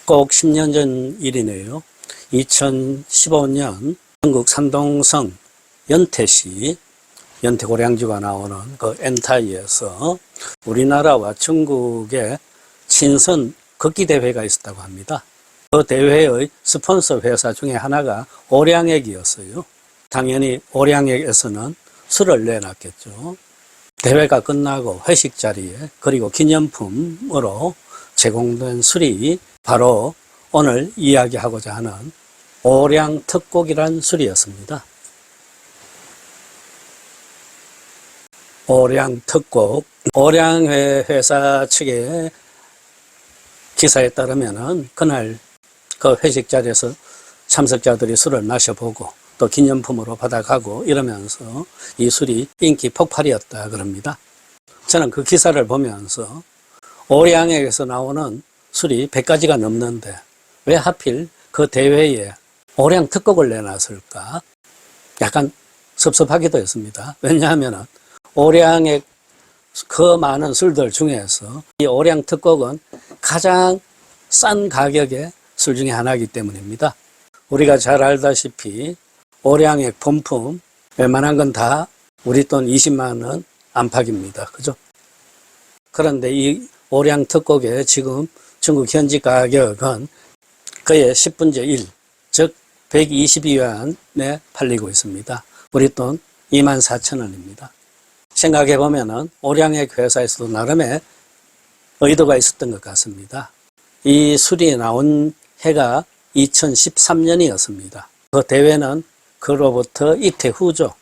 꼭 10년 전 일이네요. 2015년 전국 산동성 연태시 연태고량주가 나오는 그 엔타이에서 우리나라와 중국의 친선 걷기 대회가 있었다고 합니다. 그 대회의 스폰서 회사 중에 하나가 오량액이었어요. 당연히 오량액에서는 술을 내놨겠죠. 대회가 끝나고 회식 자리에 그리고 기념품으로 제공된 술이 바로 오늘 이야기하고자 하는 오량특곡이란 술이었습니다. 오량특곡, 오량회 회사 측의 기사에 따르면은 그날 그 회식 자리에서 참석자들이 술을 마셔보고 또 기념품으로 받아가고 이러면서 이 술이 인기 폭발이었다 그럽니다. 저는 그 기사를 보면서 오량액에서 나오는 술이 100가지가 넘는데 왜 하필 그 대회에 오량특곡을 내놨을까? 약간 섭섭하기도 했습니다. 왜냐하면 오량액 그 많은 술들 중에서 이 오량특곡은 가장 싼 가격의 술 중에 하나이기 때문입니다. 우리가 잘 알다시피 오량액 본품 웬만한 건 다 우리 돈 20만 원 안팎입니다. 그죠? 그런데 이 오량특곡의 지금 중국 현지 가격은 그의 10분의 1, 즉 122위안에 팔리고 있습니다. 우리 돈 24,000원입니다. 생각해 보면은 오량액 회사에서도 나름의 의도가 있었던 것 같습니다. 이 술이 나온 해가 2013년이었습니다. 그 대회는 그로부터 이태 후죠.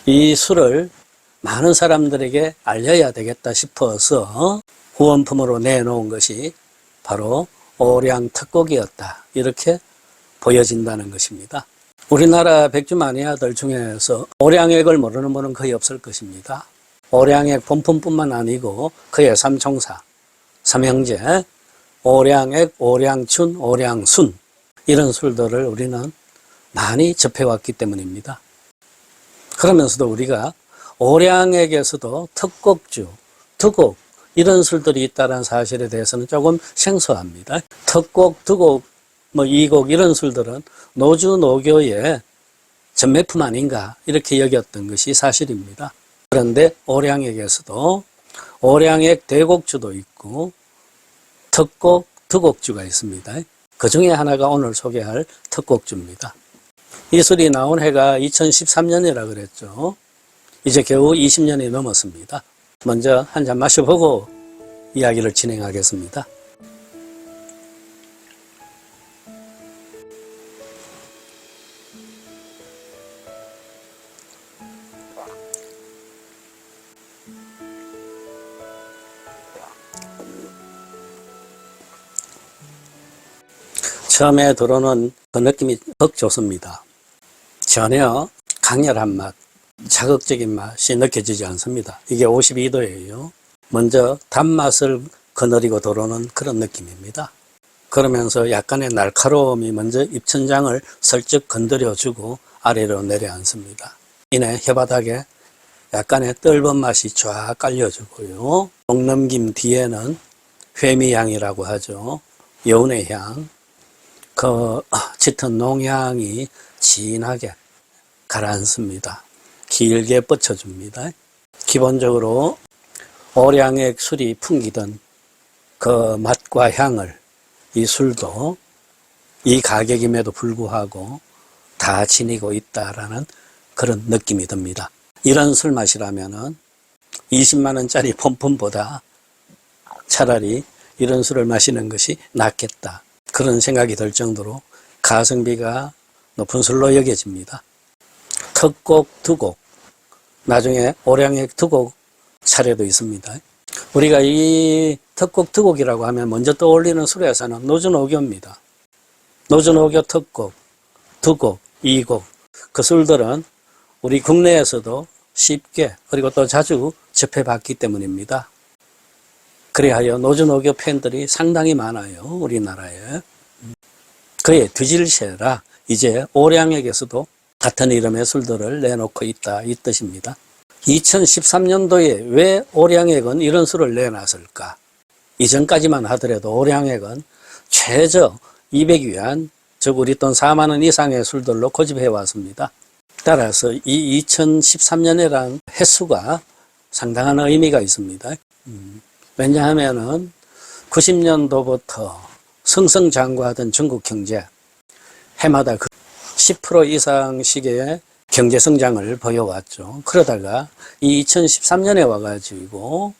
이 술을 많은 사람들에게 알려야 되겠다 싶어서 후원품으로 내놓은 것이 바로 오량특곡이었다. 이렇게 보여진다는 것입니다. 우리나라 백주마니아들 중에서 오량액을 모르는 분은 거의 없을 것입니다. 오량액 본품뿐만 아니고 그의 삼총사, 삼형제, 오량액, 오량춘, 오량순 이런 술들을 우리는 많이 접해왔기 때문입니다. 그러면서도 우리가 오량액에서도 특곡주, 두곡 이런 술들이 있다는 사실에 대해서는 조금 생소합니다. 특곡, 두곡, 이곡 이런 술들은 노주 노교의 전매품 아닌가 이렇게 여겼던 것이 사실입니다. 그런데 오량액에서도 오량액 대곡주도 있고 특곡, 두곡주가 있습니다. 그 중에 하나가 오늘 소개할 특곡주입니다. 이 술이 나온 해가 2013년이라 그랬죠. 이제 겨우 20년이 넘었습니다. 먼저 한 잔 마셔보고 이야기를 진행하겠습니다. 처음에 들어오는 그 느낌이 더 좋습니다. 전혀 강렬한 맛, 자극적인 맛이 느껴지지 않습니다. 이게 52도예요. 먼저 단맛을 거느리고 들어오는 그런 느낌입니다. 그러면서 약간의 날카로움이 먼저 입천장을 슬쩍 건드려주고 아래로 내려앉습니다. 이내 혀바닥에 약간의 떫은 맛이 쫙 깔려주고요. 목넘김 뒤에는 회미향이라고 하죠. 여운의 향, 그 짙은 농향이 진하게 가라앉습니다. 길게 뻗쳐줍니다. 기본적으로 오량액 술이 풍기던 그 맛과 향을 이 술도 이 가격임에도 불구하고 다 지니고 있다라는 그런 느낌이 듭니다. 이런 술 맛이라면은 20만 원짜리 본품보다 차라리 이런 술을 마시는 것이 낫겠다. 그런 생각이 들 정도로 가성비가 높은 술로 여겨집니다. 특곡, 두곡, 나중에 오량액 두곡 차례도 있습니다. 우리가 이 특곡, 두곡이라고 하면 먼저 떠올리는 술에서는 노주노교입니다. 노주노교 특곡, 두곡, 이곡 그 술들은 우리 국내에서도 쉽게 그리고 또 자주 접해봤기 때문입니다. 그래하여 노주노교 팬들이 상당히 많아요. 우리나라에. 그의 뒤질세라 이제 오량액에서도 같은 이름의 술들을 내놓고 있다, 이 뜻입니다. 2013년도에 왜 오량액은 이런 술을 내놨을까? 이전까지만 하더라도 오량액은 최저 200위안, 즉 우리 돈 4만 원 이상의 술들로 고집해 왔습니다. 따라서 이 2013년이라는 횟수가 상당한 의미가 있습니다. 왜냐하면은 90년도부터 승승장구하던 중국 경제, 해마다 10% 이상씩의 경제 성장을 보여왔죠. 그러다가 이 2013년에 와가지고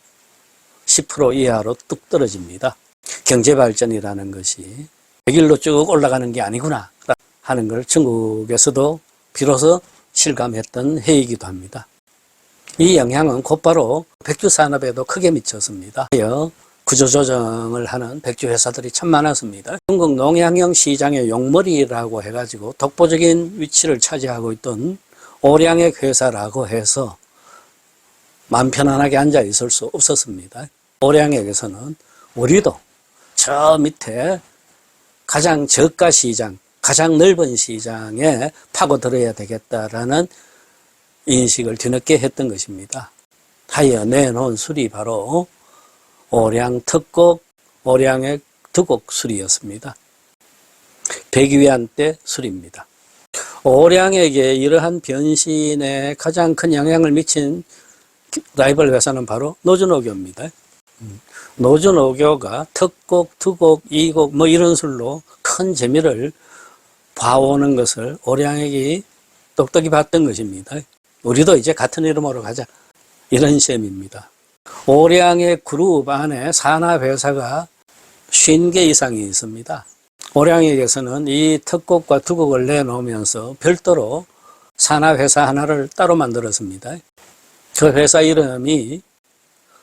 10% 이하로 뚝 떨어집니다. 경제 발전이라는 것이 100일로 쭉 올라가는 게 아니구나 하는 걸 중국에서도 비로소 실감했던 해이기도 합니다. 이 영향은 곧바로 백주 산업에도 크게 미쳤습니다. 구조조정을 하는 백주 회사들이 참 많았습니다. 중국 농양형 시장의 용머리라고 해가지고 독보적인 위치를 차지하고 있던 오량액 회사라고 해서 마음 편안하게 앉아 있을 수 없었습니다. 오량액에서는 우리도 저 밑에 가장 저가 시장, 가장 넓은 시장에 파고들어야 되겠다라는 인식을 뒤늦게 했던 것입니다. 하여 내놓은 술이 바로 오량 특곡, 오량액 두곡 술이었습니다. 100위안대 술입니다. 오량액의 이러한 변신에 가장 큰 영향을 미친 라이벌 회사는 바로 노준오교입니다. 노준오교가 특곡, 두곡, 이곡 뭐 이런 술로 큰 재미를 봐오는 것을 오량액이 똑똑히 봤던 것입니다. 우리도 이제 같은 이름으로 가자, 이런 셈입니다. 오량액 그룹 안에 산하회사가 50개 이상이 있습니다. 오량액에서는 이 특곡과 두곡을 내놓으면서 별도로 산하회사 하나를 따로 만들었습니다. 그 회사 이름이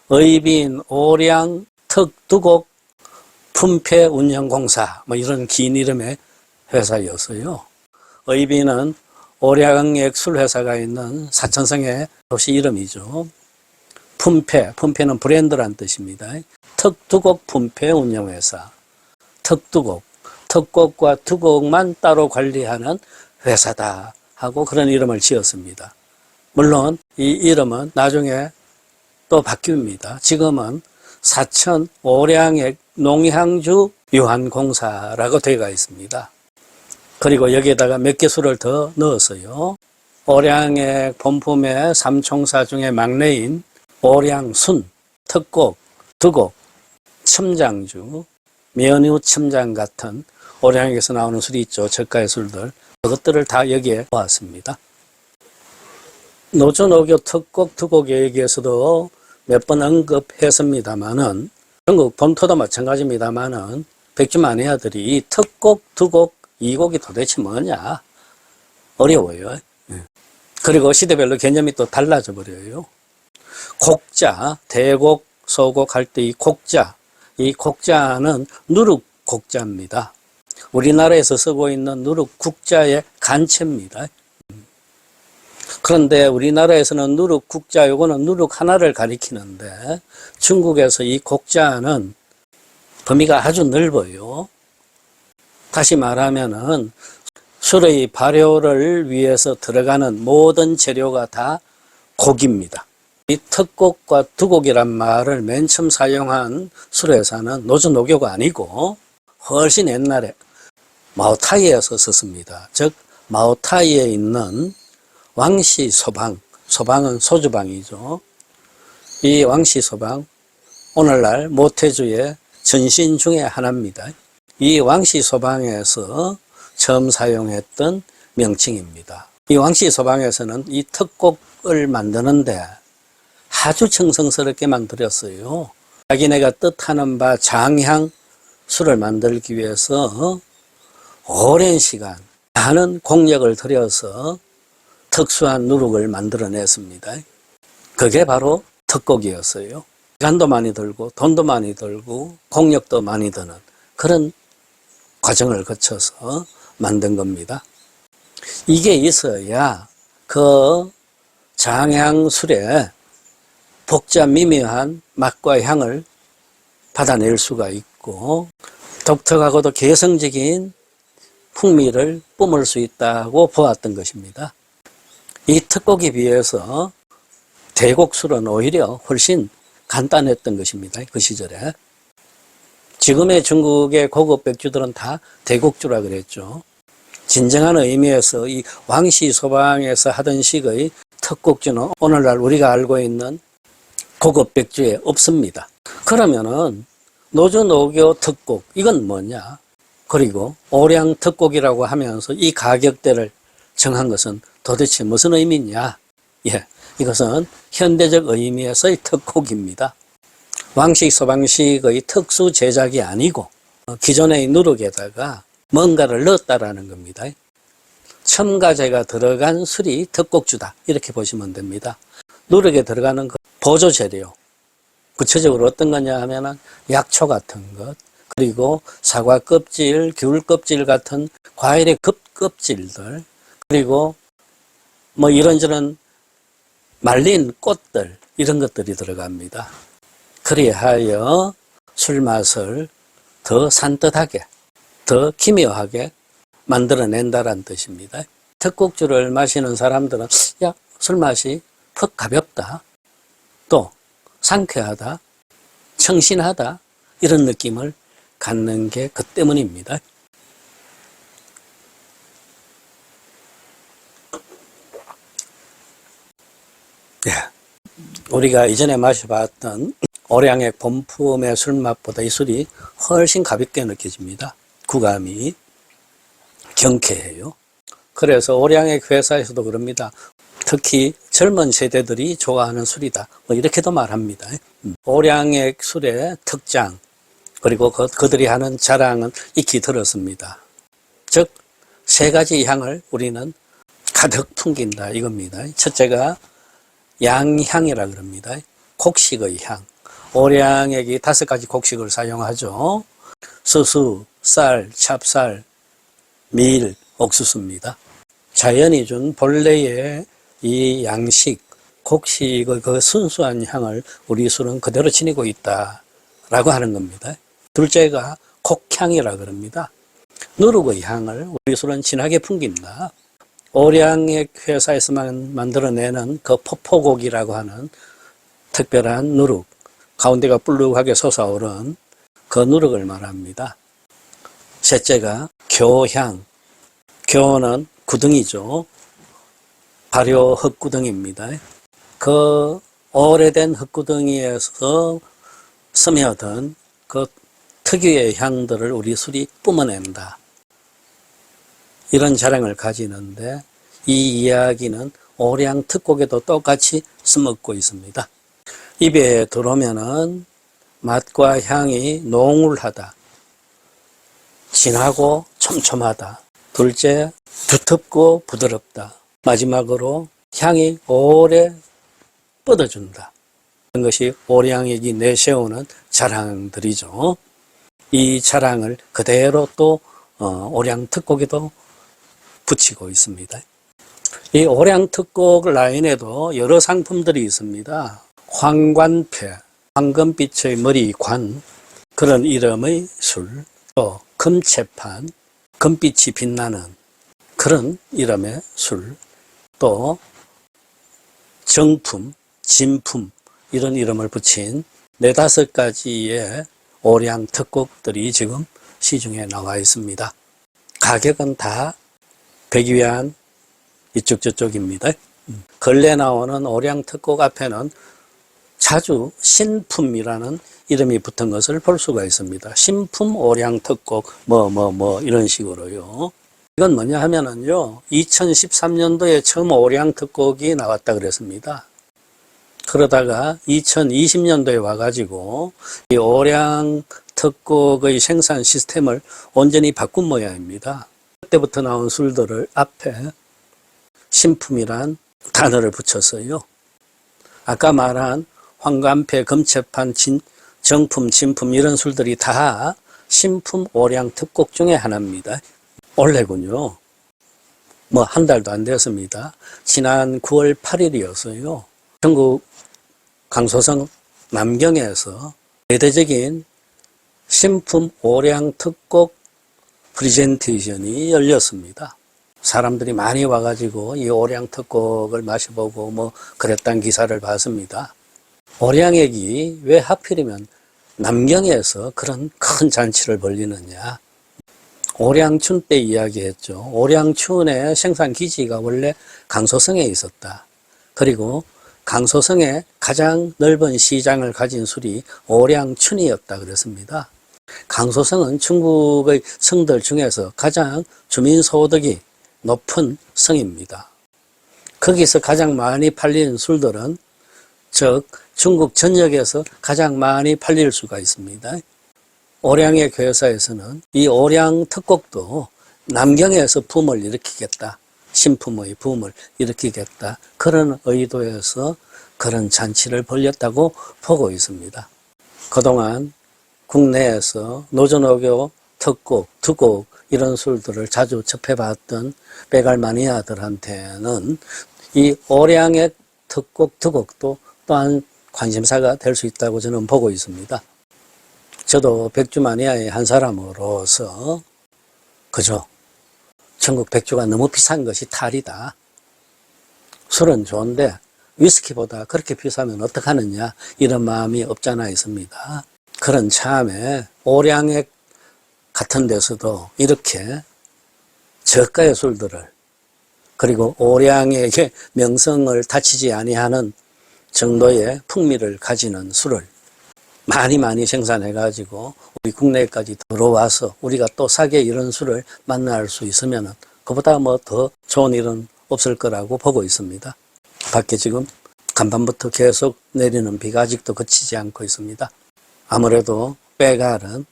의빈 오량 특두곡 품폐운영공사 뭐 이런 긴 이름의 회사였어요. 의빈은 오량액 술회사가 있는 사천성의 도시 이름이죠. 품폐는 브랜드란 뜻입니다. 특두곡 품폐운영회사, 특두곡, 특곡과 두곡만 따로 관리하는 회사다 하고 그런 이름을 지었습니다. 물론 이 이름은 나중에 또 바뀝니다. 지금은 사천 오량액 농향주 유한공사라고 되어 있습니다. 그리고 여기에다가 몇 개 술을 더 넣었어요. 오량액 본품의 삼총사 중에 막내인 오량순, 특곡, 두곡, 첨장주, 면유 첨장 같은 오량액에서 나오는 술이 있죠. 저가의 술들. 그것들을 다 여기에 보았습니다. 노준오교 특곡, 두곡 얘기에서도 몇 번 언급했습니다만은 중국 본토도 마찬가지입니다만은 백주 마니아들이 이 특곡, 두곡, 이곡이 도대체 뭐냐? 어려워요. 그리고 시대별로 개념이 또 달라져 버려요. 곡자, 대곡, 소곡 할 때 이 곡자는 누룩곡자입니다. 우리나라에서 쓰고 있는 누룩국자의 간체입니다. 그런데 우리나라에서는 누룩국자, 요거는 누룩 하나를 가리키는데 중국에서 이 곡자는 범위가 아주 넓어요. 다시 말하면은 술의 발효를 위해서 들어가는 모든 재료가 다 곡입니다. 이 특곡과 두곡이란 말을 맨 처음 사용한 술회사는 노준오교가 아니고 훨씬 옛날에 마오타이에서 썼습니다. 즉 마오타이에 있는 왕시 소방, 소방은 소주방이죠. 이 왕시 소방, 오늘날 모태주의 전신 중에 하나입니다. 이 왕시 소방에서 처음 사용했던 명칭입니다. 이 왕시 소방에서는 이 특곡을 만드는데 아주 정성스럽게 만들었어요. 자기네가 뜻하는 바 장향 술을 만들기 위해서 오랜 시간 많은 공력을 들여서 특수한 누룩을 만들어냈습니다. 그게 바로 특곡이었어요. 시간도 많이 들고 돈도 많이 들고 공력도 많이 드는 그런 과정을 거쳐서 만든 겁니다. 이게 있어야 그 장향술에 복잡 미묘한 맛과 향을 받아낼 수가 있고 독특하고도 개성적인 풍미를 뿜을 수 있다고 보았던 것입니다. 이 특곡에 비해서 대곡술은 오히려 훨씬 간단했던 것입니다. 그 시절에. 지금의 중국의 고급 백주들은 다 대곡주라 그랬죠. 진정한 의미에서 이 왕씨 소방에서 하던 식의 특곡주는 오늘날 우리가 알고 있는 고급 백주에 없습니다. 그러면은 노주 노교 특곡 이건 뭐냐? 그리고 오량 특곡이라고 하면서 이 가격대를 정한 것은 도대체 무슨 의미냐? 예, 이것은 현대적 의미에서의 특곡입니다. 왕식 소방식의 특수 제작이 아니고 기존의 누룩에다가 뭔가를 넣었다라는 겁니다. 첨가제가 들어간 술이 특곡주다 이렇게 보시면 됩니다. 누룩에 들어가는 그 보조 재료, 구체적으로 어떤 거냐 하면은 약초 같은 것, 그리고 사과 껍질, 귤 껍질 같은 과일의 껍질들, 그리고 뭐 이런저런 말린 꽃들 이런 것들이 들어갑니다. 그리하여 술 맛을 더 산뜻하게, 더 기묘하게 만들어낸다라는 뜻입니다. 특곡주를 마시는 사람들은 야, 술 맛이 퍽 가볍다, 또 상쾌하다, 청신하다 이런 느낌을 갖는 게 그 때문입니다. 예, 우리가 이전에 마셔봤던 오량액 본품의 술맛보다 이 술이 훨씬 가볍게 느껴집니다. 구감이 경쾌해요. 그래서 오량액 회사에서도 그럽니다. 특히 젊은 세대들이 좋아하는 술이다. 뭐 이렇게도 말합니다. 오량액 술의 특장, 그리고 그들이 하는 자랑은 익히 들었습니다. 즉, 세 가지 향을 우리는 가득 풍긴다 이겁니다. 첫째가 양향이라 그럽니다. 곡식의 향. 오량액이 5가지 곡식을 사용하죠. 서수, 쌀, 찹쌀, 밀, 옥수수입니다. 자연이 준 본래의 이 양식, 곡식의 그 순수한 향을 우리 술은 그대로 지니고 있다라고 하는 겁니다. 둘째가 곡향이라 그럽니다. 누룩의 향을 우리 술은 진하게 풍긴다. 오량액 회사에서만 만들어내는 그 포포곡이라고 하는 특별한 누룩, 가운데가 불룩하게 솟아오른 그 누룩을 말합니다. 셋째가 교향. 교는 구덩이죠. 발효 흙구덩이입니다. 그 오래된 흙구덩이에서 스며든 그 특유의 향들을 우리 술이 뿜어낸다. 이런 자랑을 가지는데 이 이야기는 오량 특곡에도 똑같이 써먹고 있습니다. 입에 들어오면은 맛과 향이 농울하다, 진하고 촘촘하다. 둘째, 두텁고 부드럽다. 마지막으로 향이 오래 뻗어준다. 이런 것이 오량액이 내세우는 자랑들이죠. 이 자랑을 그대로 또 오량 특곡에도 붙이고 있습니다. 이 오량 특곡 라인에도 여러 상품들이 있습니다. 황관패, 황금빛의 머리관, 그런 이름의 술, 또 금채판, 금빛이 빛나는 그런 이름의 술, 또 정품, 진품 이런 이름을 붙인 4-5가지의 오량 특곡들이 지금 시중에 나와 있습니다. 가격은 다 100위안 이쪽 저쪽입니다. 근래 나오는 오량 특곡 앞에는 자주 신품이라는 이름이 붙은 것을 볼 수가 있습니다. 신품 오량 특곡 이런 식으로요. 이건 뭐냐 하면은요, 2013년도에 처음 오량 특곡이 나왔다 그랬습니다. 그러다가 2020년도에 와가지고 이 오량 특곡의 생산 시스템을 온전히 바꾼 모양입니다. 그때부터 나온 술들을 앞에 신품이란 단어를 붙였어요. 아까 말한 황관패, 금채판, 정품, 진품 이런 술들이 다 신품 오량 특곡 중에 하나입니다. 원래군요. 뭐 한 달도 안 됐습니다. 지난 9월 8일이었어요. 전국 강소성 남경에서 대대적인 신품 오량 특곡 프리젠테이션이 열렸습니다. 사람들이 많이 와가지고 이 오량특곡을 마셔보고 뭐 그랬다는 기사를 봤습니다. 오량액이 왜 하필이면 남경에서 그런 큰 잔치를 벌리느냐. 오량춘 때 이야기했죠. 오량춘의 생산 기지가 원래 강소성에 있었다. 그리고 강소성에 가장 넓은 시장을 가진 술이 오량춘이었다 그랬습니다. 강소성은 중국의 성들 중에서 가장 주민소득이 높은 성입니다. 거기서 가장 많이 팔리는 술들은 즉 중국 전역에서 가장 많이 팔릴 수가 있습니다. 오량의 교회사에서는 이 오량 특곡도 남경에서 붐을 일으키겠다. 신품의 붐을 일으키겠다. 그런 의도에서 그런 잔치를 벌였다고 보고 있습니다. 그동안 국내에서 노전오교, 특곡, 두곡 이런 술들을 자주 접해봤던 빼갈 마니아들한테는 이 오량의 특곡, 두곡도 또한 관심사가 될 수 있다고 저는 보고 있습니다. 저도 백주 마니아의 한 사람으로서 그죠. 전국 백주가 너무 비싼 것이 탈이다. 술은 좋은데 위스키보다 그렇게 비싸면 어떡하느냐 이런 마음이 없잖아 있습니다. 그런 참에 오량액 같은 데서도 이렇게 저가의 술들을 그리고 오량액의 명성을 다치지 아니하는 정도의 풍미를 가지는 술을 많이 생산해 가지고 우리 국내까지 들어와서 우리가 또 싸게 이런 술을 만날 수 있으면 그보다 뭐 더 좋은 일은 없을 거라고 보고 있습니다. 밖에 지금 간밤부터 계속 내리는 비가 아직도 그치지 않고 있습니다. 아무래도 빼갈은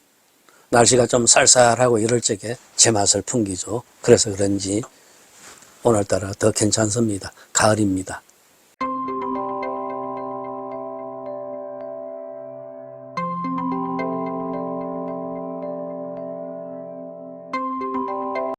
날씨가 좀 쌀쌀하고 이럴 적에 제맛을 풍기죠. 그래서 그런지 오늘따라 더 괜찮습니다. 가을입니다.